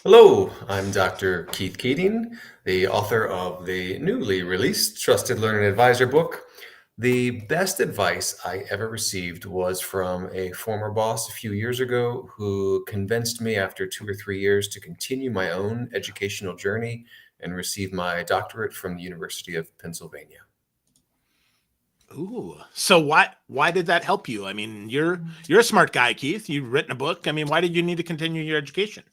Hello, I'm Dr. Keith Keating, the author of the newly released Trusted Learning Advisor book. The best advice I ever received was from a former boss a few years ago who convinced me after 2 or 3 years to continue my own educational journey and receive my doctorate from the University of Pennsylvania. Ooh, so why did that help you? I mean, you're a smart guy, Keith. You've written a book. I mean, why did you need to continue your education?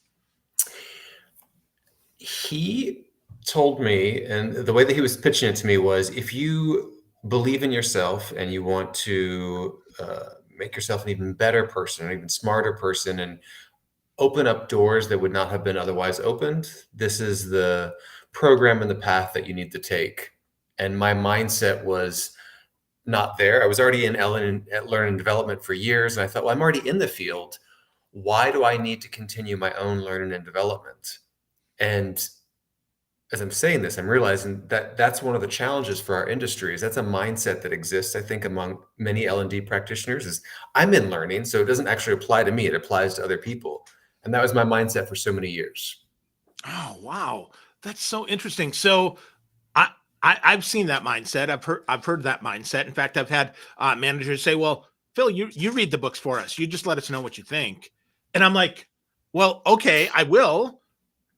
He told me, and the way that he was pitching it to me was if you believe in yourself and you want to make yourself an even better person, an even smarter person, and open up doors that would not have been otherwise opened, this is the program and the path that you need to take. And my mindset was not there. I was already in learning and development for years, and I thought, well, I'm already in the field. Why do I need to continue my own learning and development? And as I'm saying this, I'm realizing that that's one of the challenges for our industry is that's a mindset that exists, I think, among many L&D practitioners is I'm in learning, so it doesn't actually apply to me. It applies to other people. And that was my mindset for so many years. Oh, wow. That's so interesting. So I, I've seen that mindset. I've heard that mindset. In fact, I've had managers say, "Well, Phil, you read the books for us. You just let us know what you think." And I'm like, "Well, okay, I will,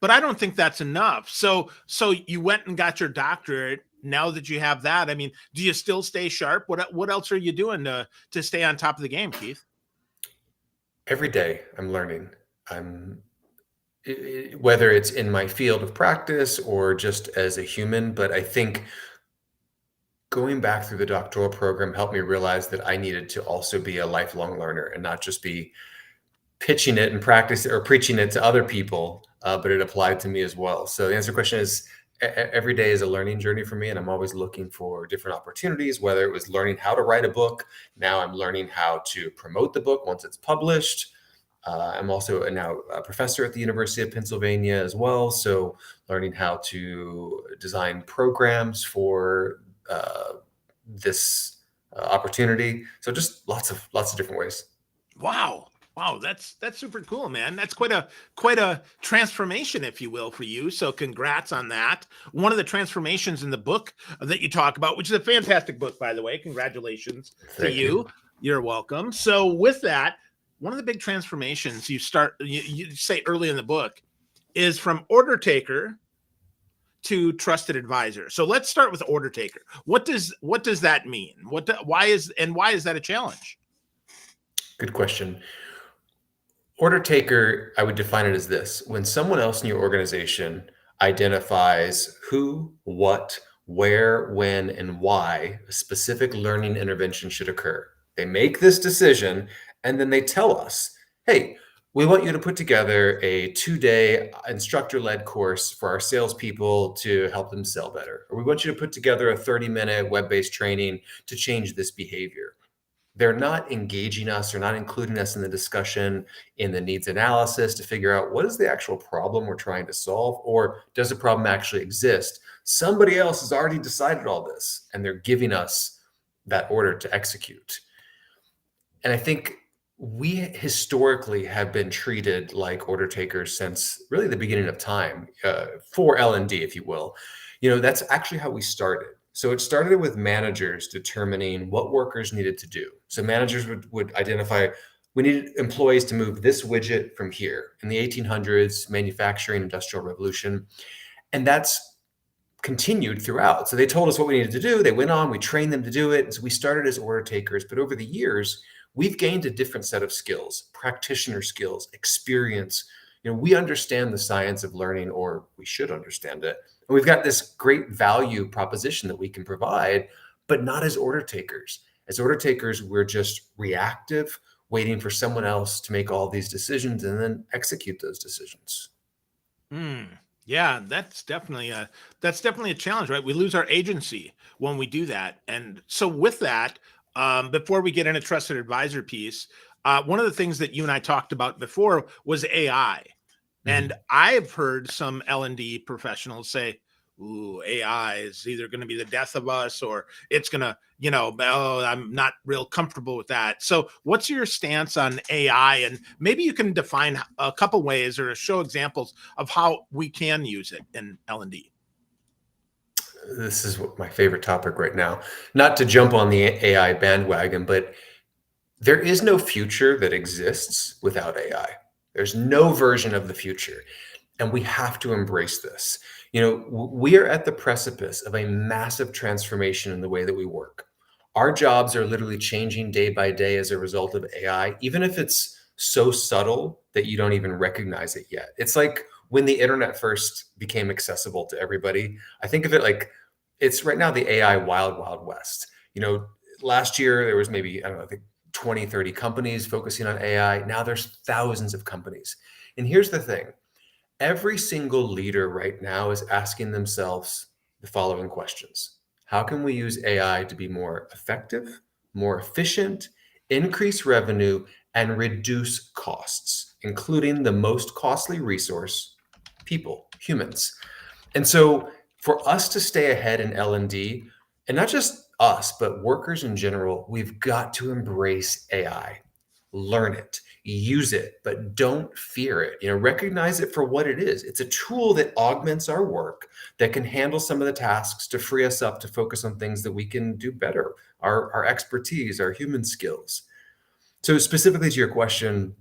but I don't think that's enough." So you went and got your doctorate. Now that you have that, I mean, do you still stay sharp? What else are you doing to stay on top of the game, Keith? Every day I'm learning. I'm whether it's in my field of practice or just as a human, but I think going back through the doctoral program helped me realize that I needed to also be a lifelong learner and not just be pitching it and practice or preaching it to other people, but it applied to me as well. So the answer to the question is every day is a learning journey for me, and I'm always looking for different opportunities, whether it was learning how to write a book. Now I'm learning how to promote the book once it's published. I'm also now a professor at the University of Pennsylvania as well. So learning how to design programs for this opportunity. So just lots of different ways. Wow. Wow, that's super cool, man. That's quite a transformation, if you will, for you. So congrats on that. One of the transformations in the book that you talk about, which is a fantastic book, by the way. Congratulations to Thank you. you. You're welcome. So with that, one of the big transformations you say early in the book is from order taker to trusted advisor. So let's start with order taker. What does that mean? Why is that a challenge? Good question. Order taker, I would define it as this. When someone else in your organization identifies who, what, where, when, and why a specific learning intervention should occur, they make this decision and then they tell us, hey, we want you to put together a 2-day instructor led course for our salespeople to help them sell better. Or we want you to put together a 30-minute web based training to change this behavior. They're not engaging us or not including us in the discussion in the needs analysis to figure out what is the actual problem we're trying to solve, or does the problem actually exist? Somebody else has already decided all this and they're giving us that order to execute. And I think we historically have been treated like order takers since really the beginning of time, for L&D, if you will. That's actually how we started. So it started with managers determining what workers needed to do. So managers would identify, we need employees to move this widget from here. In the 1800s, manufacturing, industrial revolution. And that's continued throughout. So they told us what we needed to do. They went on, we trained them to do it. And so we started as order takers, but over the years, we've gained a different set of skills, practitioner skills, experience. We understand the science of learning, or we should understand it. And we've got this great value proposition that we can provide, but not as order takers. As order takers, we're just reactive, waiting for someone else to make all these decisions and then execute those decisions. Hmm. Yeah, that's definitely a challenge, right? We lose our agency when we do that. And so with that, before we get into trusted advisor piece, one of the things that you and I talked about before was AI. And Mhm. I've heard some L&D professionals say, ooh, AI is either going to be the death of us or it's going to, oh, I'm not real comfortable with that. So what's your stance on AI? And maybe you can define a couple ways or show examples of how we can use it in L&D. This is my favorite topic right now. Not to jump on the AI bandwagon, but there is no future that exists without AI. There's no version of the future. And we have to embrace this. We are at the precipice of a massive transformation in the way that we work. Our jobs are literally changing day by day as a result of AI, even if it's so subtle that you don't even recognize it yet. It's like when the internet first became accessible to everybody. I think of it like it's right now the AI wild, wild west. Last year there was maybe, I don't know, I think 20, 30 companies focusing on AI. Now there's thousands of companies. And here's the thing. Every single leader right now is asking themselves the following questions. How can we use AI to be more effective, more efficient, increase revenue, and reduce costs, including the most costly resource, people, humans? And so for us to stay ahead in L&D, and not just us, but workers in general, we've got to embrace AI, learn it, use it, but don't fear it. Recognize it for what it is. It's a tool that augments our work, that can handle some of the tasks to free us up to focus on things that we can do better, our expertise, our human skills. So specifically to your question,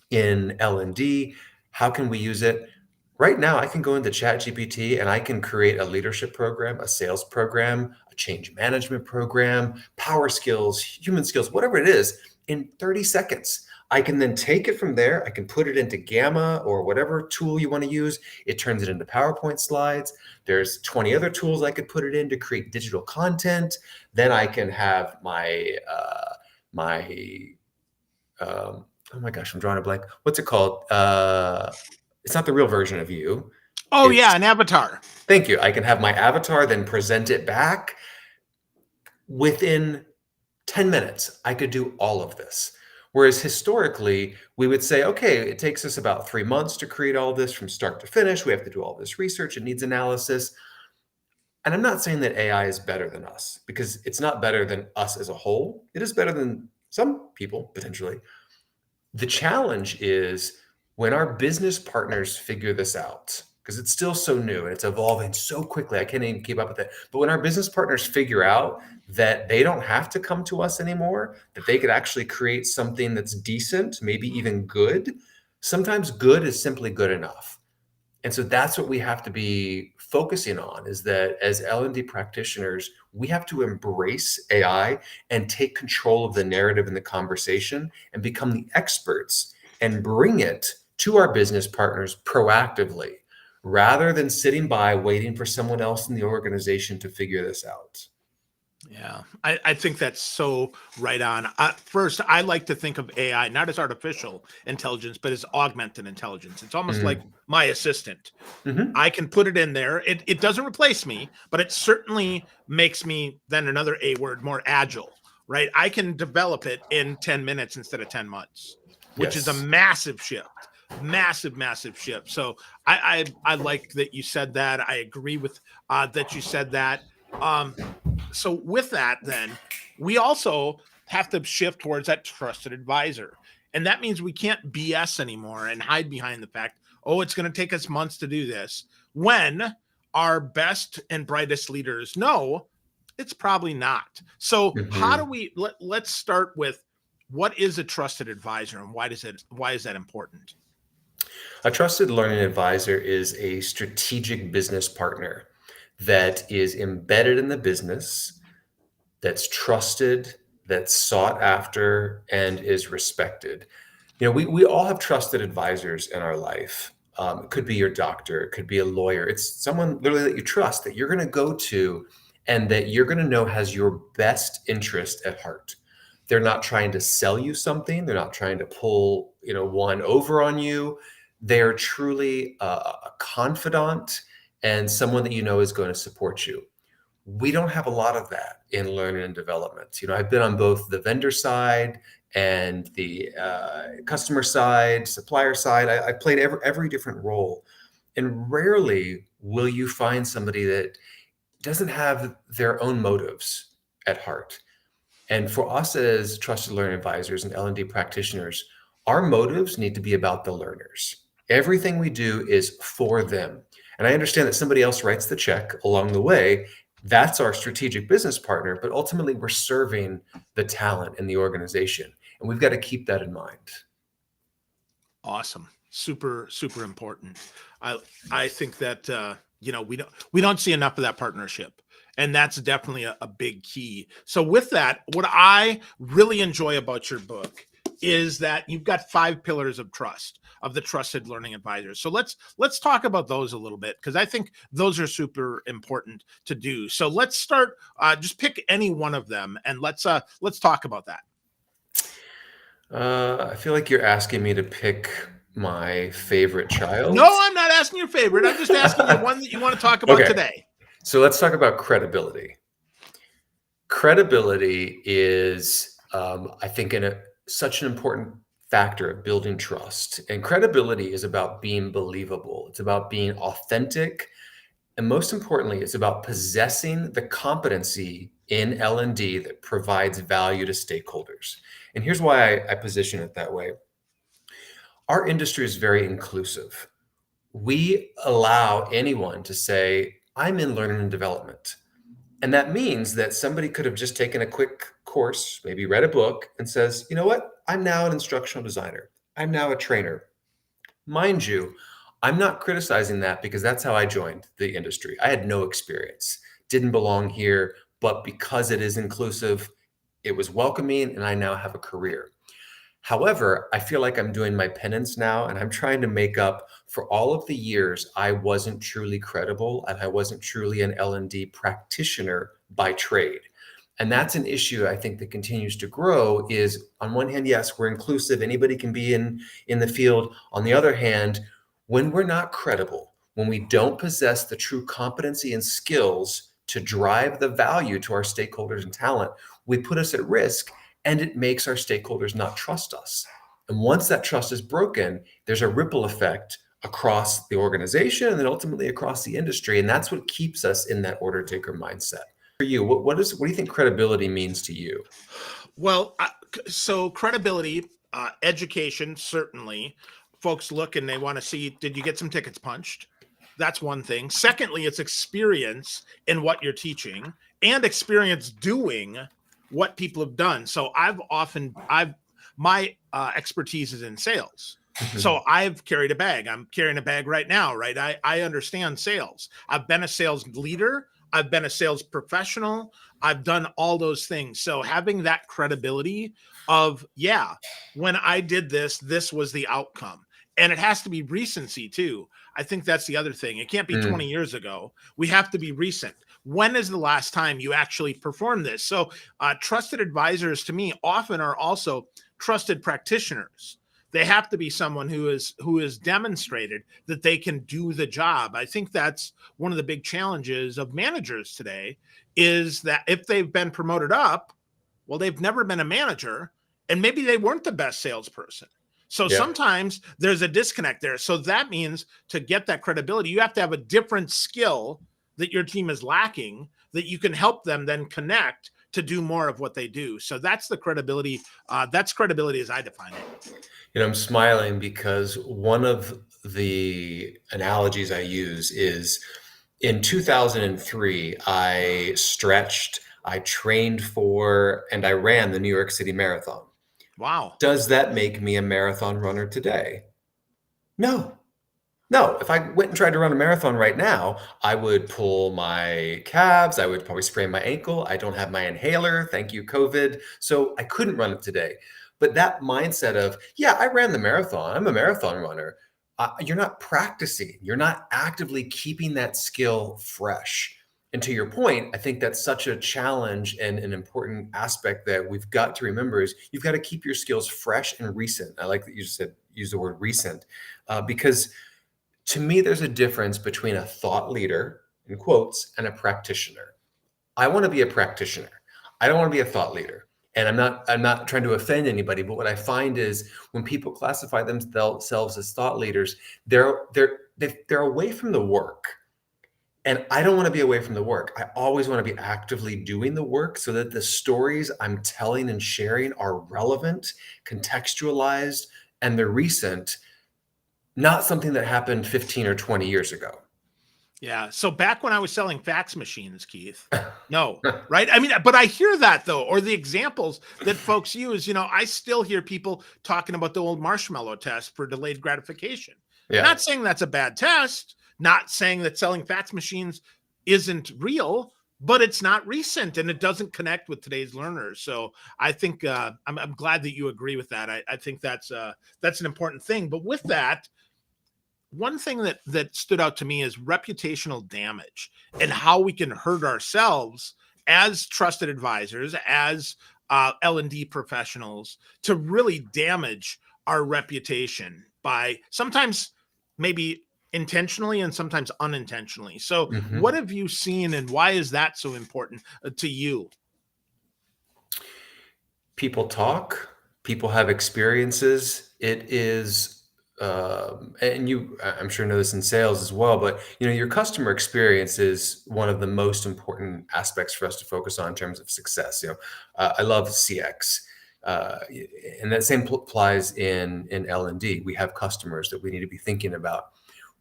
in L&D, how can we use it? Right now, I can go into ChatGPT and I can create a leadership program, a sales program, a change management program, power skills, human skills, whatever it is, in 30 seconds. I can then take it from there. I can put it into Gamma or whatever tool you want to use. It turns it into PowerPoint slides. There's 20 other tools I could put it in to create digital content. Then I can have oh my gosh, I'm drawing a blank. What's it called? It's not the real version of you. Oh, yeah, It's an avatar. Thank you. I can have my avatar, then present it back within 10 minutes. I could do all of this. Whereas historically, we would say, okay, it takes us about 3 months to create all this from start to finish. We have to do all this research. It needs analysis. And I'm not saying that AI is better than us, because it's not better than us as a whole. It is better than some people, potentially. The challenge is when our business partners figure this out, because it's still so new and it's evolving so quickly, I can't even keep up with it. But when our business partners figure out that they don't have to come to us anymore, that they could actually create something that's decent, maybe even good, sometimes good is simply good enough. And so that's what we have to be focusing on, is that as L&D practitioners, we have to embrace AI and take control of the narrative and the conversation and become the experts and bring it to our business partners proactively, rather than sitting by waiting for someone else in the organization to figure this out. Yeah, I think that's so right on. First, I like to think of AI not as artificial intelligence, but as augmented intelligence. It's almost like Mm. my assistant. Mhm. I can put it in there. It doesn't replace me, but it certainly makes me, then another A word, more agile, right? I can develop it in 10 minutes instead of 10 months, which is a Yes. massive shift. Massive, massive shift. So I like that you said that. I agree with that you said that. Um, so with that, then we also have to shift towards that trusted advisor. And that means we can't BS anymore and hide behind the fact, oh, it's going to take us months to do this, when our best and brightest leaders know it's probably not. So how do Mhm. we let's start with, what is a trusted advisor and why is that important? A trusted learning advisor is a strategic business partner that is embedded in the business, that's trusted, that's sought after, and is respected. We all have trusted advisors in our life. It could be your doctor, it could be a lawyer. It's someone literally that you trust, that you're going to go to, and that you're going to know has your best interest at heart. They're not trying to sell you something. They're not trying to pull, one over on you. They are truly a confidant and someone that you know is going to support you. We don't have a lot of that in learning and development. I've been on both the vendor side and the customer side, supplier side. I played every different role. And rarely will you find somebody that doesn't have their own motives at heart. And for us as trusted learning advisors and L&D practitioners, our motives need to be about the learners. Everything we do is for them. And I understand that somebody else writes the check along the way. That's our strategic business partner, but ultimately we're serving the talent in the organization. And we've got to keep that in mind. Awesome. Super, super important. I I think that we don't see enough of that partnership. And that's definitely a big key. So with that, what I really enjoy about your book is that you've got 5 pillars of trust of the trusted learning advisors. So let's talk about those a little bit, because I think those are super important to do. So let's start, just pick any one of them and let's talk about that. I feel like you're asking me to pick my favorite child. No, I'm not asking your favorite. I'm just asking you one that you want to talk about Okay, today. so let's talk about credibility. Credibility is, I think, such an important factor of building trust. And credibility is about being believable. It's about being authentic, and most importantly, it's about possessing the competency in L&D that provides value to stakeholders. And here's why I position it that way. Our industry is very inclusive. We allow anyone to say, I'm in learning and development. And that means that somebody could have just taken a quick course, maybe read a book, and says, you know what? I'm now an instructional designer. I'm now a trainer. Mind you, I'm not criticizing that because that's how I joined the industry. I had no experience, didn't belong here, but because it is inclusive, it was welcoming, and I now have a career. However, I feel like I'm doing my penance now, and I'm trying to make up for all of the years I wasn't truly credible and I wasn't truly an L&D practitioner by trade. And that's an issue I think that continues to grow. Is on one hand, yes, we're inclusive, anybody can be in the field. On the other hand, when we're not credible, when we don't possess the true competency and skills to drive the value to our stakeholders and talent, we put us at risk, and it makes our stakeholders not trust us. And once that trust is broken, there's a ripple effect across the organization and then ultimately across the industry. And that's what keeps us in that order taker mindset. For you, what do you think credibility means to you? Well, so credibility, education, certainly. Folks look and they want to see, did you get some tickets punched? That's one thing. Secondly, it's experience in what you're teaching and experience doing what people have done. So my expertise is in sales. Mhm. So I've carried a bag. I'm carrying a bag right now, right? I understand sales. I've been a sales leader. I've been a sales professional. I've done all those things. So having that credibility of, yeah, when I did this, this was the outcome. And it has to be recency too. I think that's the other thing. It can't be 20 Mm, years ago. We have to be recent. When is the last time you actually performed this? So, trusted advisors to me often are also trusted practitioners. They have to be someone who is demonstrated that they can do the job. I think that's one of the big challenges of managers today, is that if they've been promoted up, well, they've never been a manager, and maybe they weren't the best salesperson. So yeah. sometimes there's a disconnect there. So that means to get that credibility, you have to have a different skill that your team is lacking that you can help them then connect to do more of what they do. So that's the credibility. That's credibility as I define it. I'm smiling because one of the analogies I use is in 2003, I stretched, I trained for, and I ran the New York City Marathon. Wow. Does that make me a marathon runner today? No. No, if I went and tried to run a marathon right now, I would pull my calves. I would probably sprain my ankle. I don't have my inhaler. Thank you, COVID. So I couldn't run it today. But that mindset of, yeah, I ran the marathon. I'm a marathon runner. You're not practicing. You're not actively keeping that skill fresh. And to your point, I think that's such a challenge and an important aspect that we've got to remember is you've got to keep your skills fresh and recent. I like that you said use the word recent because to me, there's a difference between a thought leader, in quotes, and a practitioner. I want to be a practitioner. I don't want to be a thought leader. And I'm not trying to offend anybody, but what I find is when people classify themselves as thought leaders, they're away from the work. And I don't want to be away from the work. I always want to be actively doing the work so that the stories I'm telling and sharing are relevant, contextualized, and they're recent, not something that happened 15 or 20 years ago. Yeah. So back when I was selling fax machines, Keith, no, right? I mean, but I hear that though, or the examples that folks use, I still hear people talking about the old marshmallow test for delayed gratification. Yeah. Not saying that's a bad test, not saying that selling fax machines isn't real, but it's not recent and it doesn't connect with today's learners. So I think I'm glad that you agree with that. I think that's an important thing. But with that, one thing that stood out to me is reputational damage and how we can hurt ourselves as trusted advisors, as L&D professionals, to really damage our reputation by sometimes maybe intentionally and sometimes unintentionally. So what Mhm. have you seen and why is that so important to you? People talk, people have experiences. It is, and I'm sure know this in sales as well, but your customer experience is one of the most important aspects for us to focus on in terms of success. I love CX. Uh, and that same applies in L&D. We have customers that we need to be thinking about.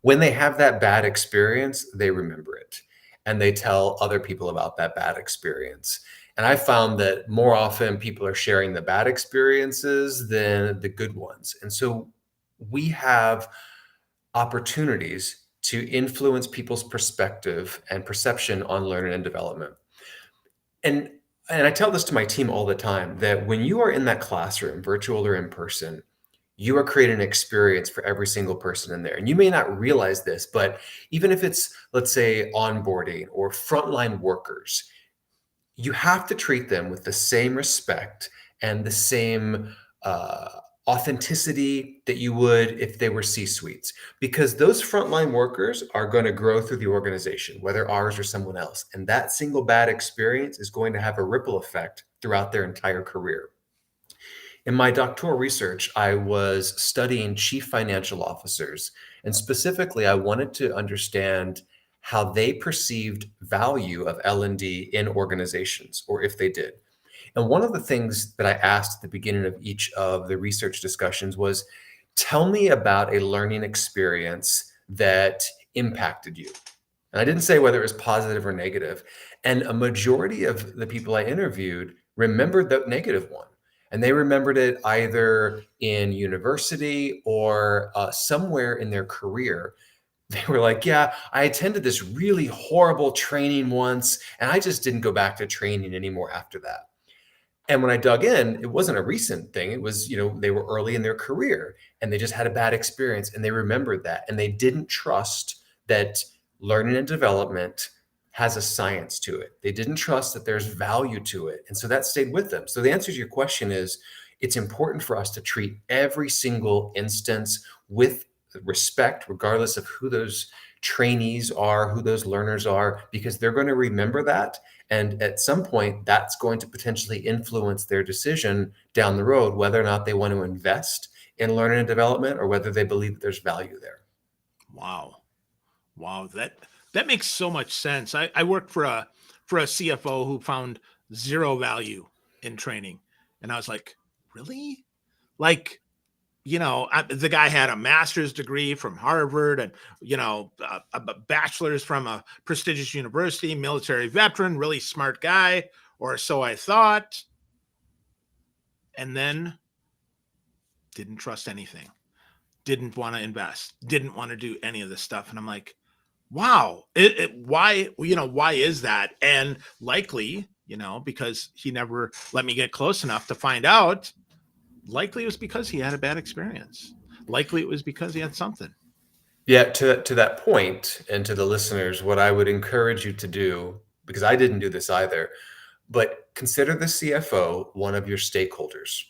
When they have that bad experience, they remember it and they tell other people about that bad experience. And I found that more often people are sharing the bad experiences than the good ones. And so we have opportunities to influence people's perspective and perception on learning and development. And and I tell this to my team all the time that when you are in that classroom, virtual or in person, you are creating an experience for every single person in there. And you may not realize this, but even if it's, let's say, onboarding or frontline workers, you have to treat them with the same respect and the same authenticity that you would if they were C-suites, because those frontline workers are going to grow through the organization, whether ours or someone else. And that single bad experience is going to have a ripple effect throughout their entire career. In my doctoral research, I was studying chief financial officers, and specifically, I wanted to understand how they perceived value of L&D in organizations, or if they did. And one of the things that I asked at the beginning of each of the research discussions was, tell me about a learning experience that impacted you. And I didn't say whether it was positive or negative. And a majority of the people I interviewed remembered the negative one. And they remembered it either in university or somewhere in their career. They were like, yeah, I attended this really horrible training once, and I just didn't go back to training anymore after that. And when I dug in, it wasn't a recent thing. It was, they were early in their career and they just had a bad experience and they remembered that. And they didn't trust that learning and development has a science to it. They didn't trust that there's value to it. And so that stayed with them. So the answer to your question is, it's important for us to treat every single instance with respect, regardless of who those trainees are, who those learners are, because they're going to remember that. And at some point, that's going to potentially influence their decision down the road, whether or not they want to invest in learning and development or whether they believe that there's value there. Wow. Wow, that makes so much sense. I worked for a CFO who found zero value in training, and I was like, really? Like, the guy had a master's degree from Harvard and a bachelor's from a prestigious university, military veteran, really smart guy, or so I thought, and then didn't trust anything, didn't want to invest, didn't want to do any of this stuff, and I'm like, wow, why is that? And likely, because he never let me get close enough to find out, likely it was because he had a bad experience. Likely it was because he had something. Yeah, to that point, and to the listeners, what I would encourage you to do, because I didn't do this either, but consider the CFO one of your stakeholders.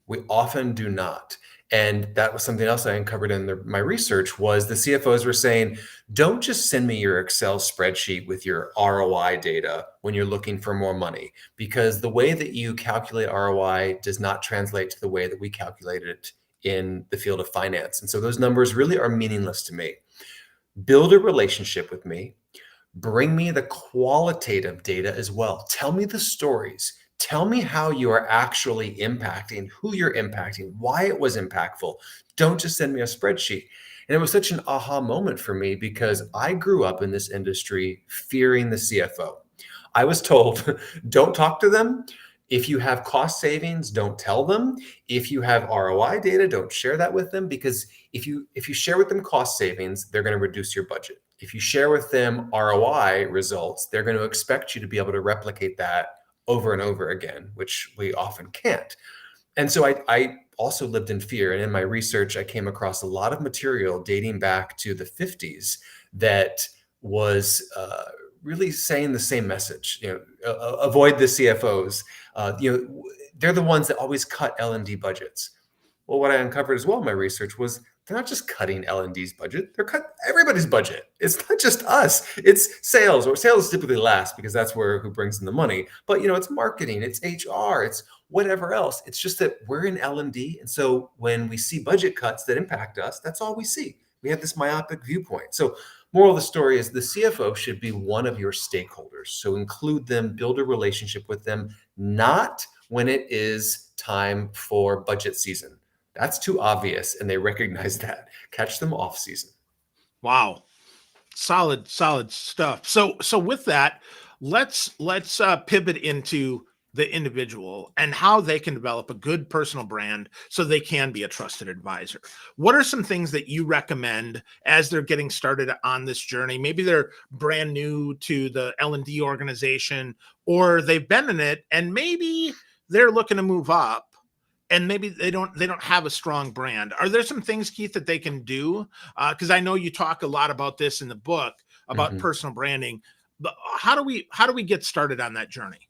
We often do not. And that was something else I uncovered in my research was the CFOs were saying, don't just send me your Excel spreadsheet with your ROI data when you're looking for more money, because the way that you calculate ROI does not translate to the way that we calculate it in the field of finance. And so those numbers really are meaningless to me. Build a relationship with me. Bring me the qualitative data as well. Tell me the stories. Tell me how you are actually impacting, who you're impacting, why it was impactful. Don't just send me a spreadsheet. And it was such an aha moment for me because I grew up in this industry fearing the CFO. I was told, don't talk to them. If you have cost savings, don't tell them. If you have ROI data, don't share that with them, because if you share with them cost savings, they're going to reduce your budget. If you share with them ROI results, they're going to expect you to be able to replicate that over and over again, which we often can't. And so I also lived in fear. And in my research, I came across a lot of material dating back to the 50s that was really saying the same message. Avoid the CFOs. They're the ones that always cut L&D budgets. Well, what I uncovered as well in my research was they're not just cutting L&D's budget, they're cutting everybody's budget. It's not just us. It's sales, or sales is typically last because that's who brings in the money. But it's marketing, it's HR, it's whatever else. It's just that we're in L&D. And so when we see budget cuts that impact us, that's all we see. We have this myopic viewpoint. So moral of the story is the CFO should be one of your stakeholders. So include them, build a relationship with them, not when it is time for budget season. That's too obvious, and they recognize that. Catch them off season. Wow. Solid stuff. So with that, let's pivot into the individual and how they can develop a good personal brand so they can be a trusted advisor. What are some things that you recommend as they're getting started on this journey? Maybe they're brand new to the L&D organization, or they've been in it and maybe they're looking to move up, and maybe they don't have a strong brand. Are there some things, Keith, that they can do? Because I know you talk a lot about this in the book about Mhm. personal branding. But how do we get started on that journey?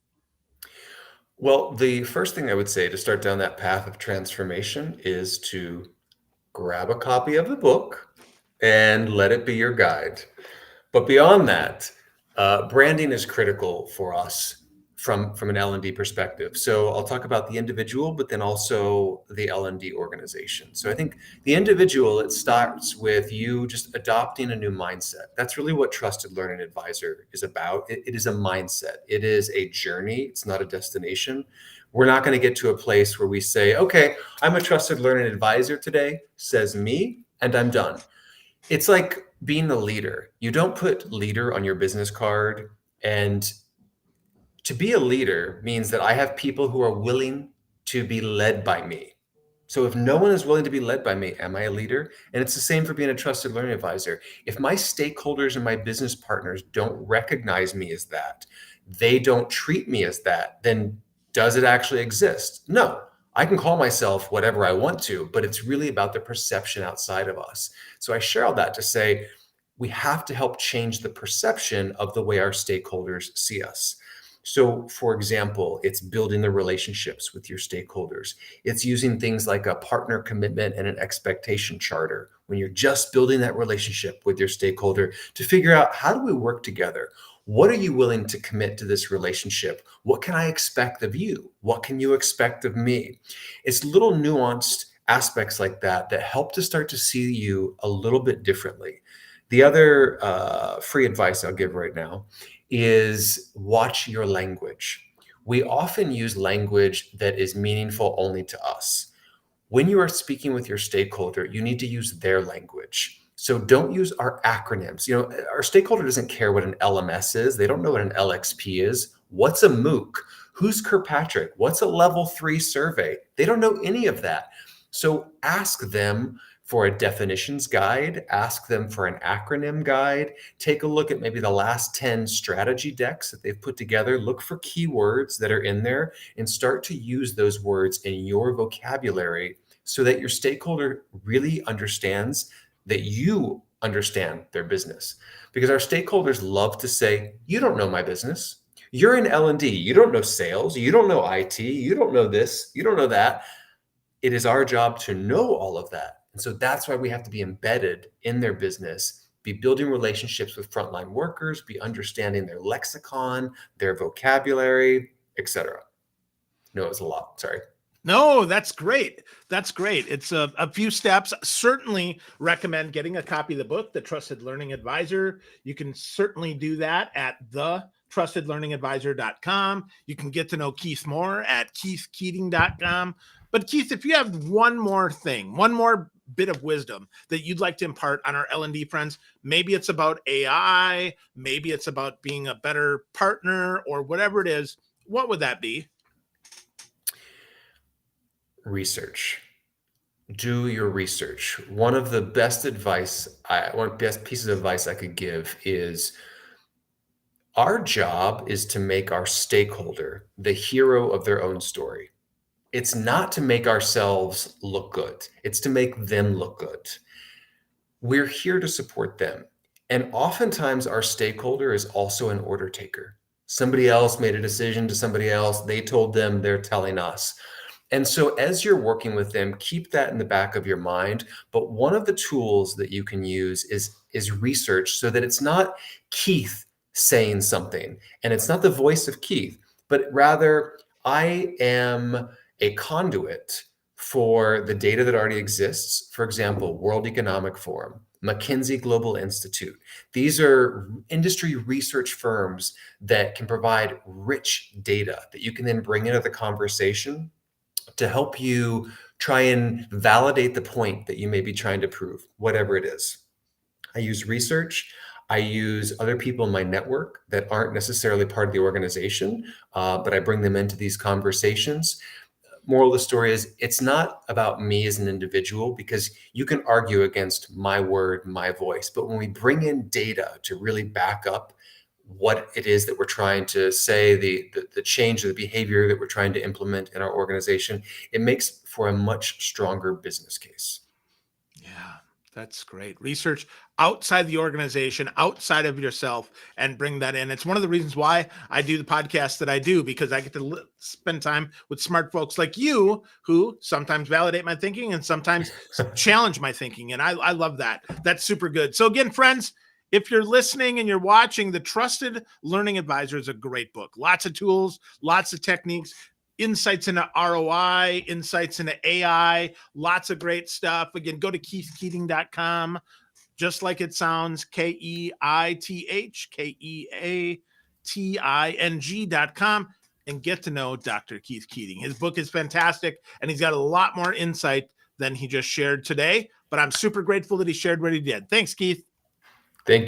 Well, the first thing I would say to start down that path of transformation is to grab a copy of the book and let it be your guide. But beyond that, branding is critical for us from an L&D perspective. So I'll talk about the individual, but then also the L&D organization. So I think the individual, it starts with you just adopting a new mindset. That's really what Trusted Learning Advisor is about. It is a mindset. It is a journey. It's not a destination. We're not going to get to a place where we say, okay, I'm a Trusted Learning Advisor today, says me, and I'm done. It's like being the leader. You don't put leader on your business card. And to be a leader means that I have people who are willing to be led by me. So if no one is willing to be led by me, am I a leader? And it's the same for being a trusted learning advisor. If my stakeholders and my business partners don't recognize me as that, they don't treat me as that, then does it actually exist? No. I can call myself whatever I want to, but it's really about the perception outside of us. So I share all that to say we have to help change the perception of the way our stakeholders see us. So, for example, it's building the relationships with your stakeholders. It's using things like a partner commitment and an expectation charter when you're just building that relationship with your stakeholder to figure out, how do we work together? What are you willing to commit to this relationship? What can I expect of you? What can you expect of me? It's little nuanced aspects like that that help to start to see you a little bit differently. The other free advice I'll give right now is watch your language. We often use language that is meaningful only to us. When you are speaking with your stakeholder, you need to use their language. So don't use our acronyms. Our stakeholder doesn't care what an LMS is. They don't know what an LXP is. What's a MOOC? Who's Kirkpatrick? What's a level 3 survey? They don't know any of that. So ask them for a definitions guide, ask them for an acronym guide, take a look at maybe the last 10 strategy decks that they've put together, look for keywords that are in there, and start to use those words in your vocabulary so that your stakeholder really understands that you understand their business. Because our stakeholders love to say, you don't know my business. You're in L&D. You don't know sales. You don't know IT. You don't know this. You don't know that. It is our job to know all of that. And so that's why we have to be embedded in their business, be building relationships with frontline workers, be understanding their lexicon, their vocabulary, etc. No, it was a lot. Sorry. No, that's great. That's great. It's a few steps. Certainly recommend getting a copy of the book, The Trusted Learning Advisor. You can certainly do that at thetrustedlearningadvisor.com. You can get to know Keith more at keithkeating.com. But Keith, if you have one more thing, one more bit of wisdom that you'd like to impart on our L&D friends, maybe it's about AI, maybe it's about being a better partner or whatever it is, what would that be? Research. Do your research. One of the best pieces of advice I could give is our job is to make our stakeholder the hero of their own story. It's not to make ourselves look good. It's to make them look good. We're here to support them. And oftentimes our stakeholder is also an order taker. Somebody else made a decision to somebody else. They told them, they're telling us. And so as you're working with them, keep that in the back of your mind. But one of the tools that you can use is research, so that it's not Keith saying something and it's not the voice of Keith, but rather I am a conduit for the data that already exists. For example, World Economic Forum, McKinsey Global Institute. These are industry research firms that can provide rich data that you can then bring into the conversation to help you try and validate the point that you may be trying to prove, whatever it is. I use research. I use other people in my network that aren't necessarily part of the organization, but I bring them into these conversations. Moral of the story is, it's not about me as an individual, because you can argue against my word, my voice. But when we bring in data to really back up what it is that we're trying to say, the change of the behavior that we're trying to implement in our organization, it makes for a much stronger business case. Yeah, that's great. Research outside the organization, outside of yourself, and bring that in. It's one of the reasons why I do the podcast that I do, because I get to spend time with smart folks like you who sometimes validate my thinking and sometimes challenge my thinking. And I love that. That's super good. So again, friends, if you're listening and you're watching, The Trusted Learning Advisor is a great book. Lots of tools, lots of techniques, insights into ROI, insights into AI, lots of great stuff. Again, go to keithkeating.com, just like it sounds, KEITHKEATING.com, and get to know Dr. Keith Keating. His book is fantastic, and he's got a lot more insight than he just shared today, but I'm super grateful that he shared what he did. Thanks, Keith.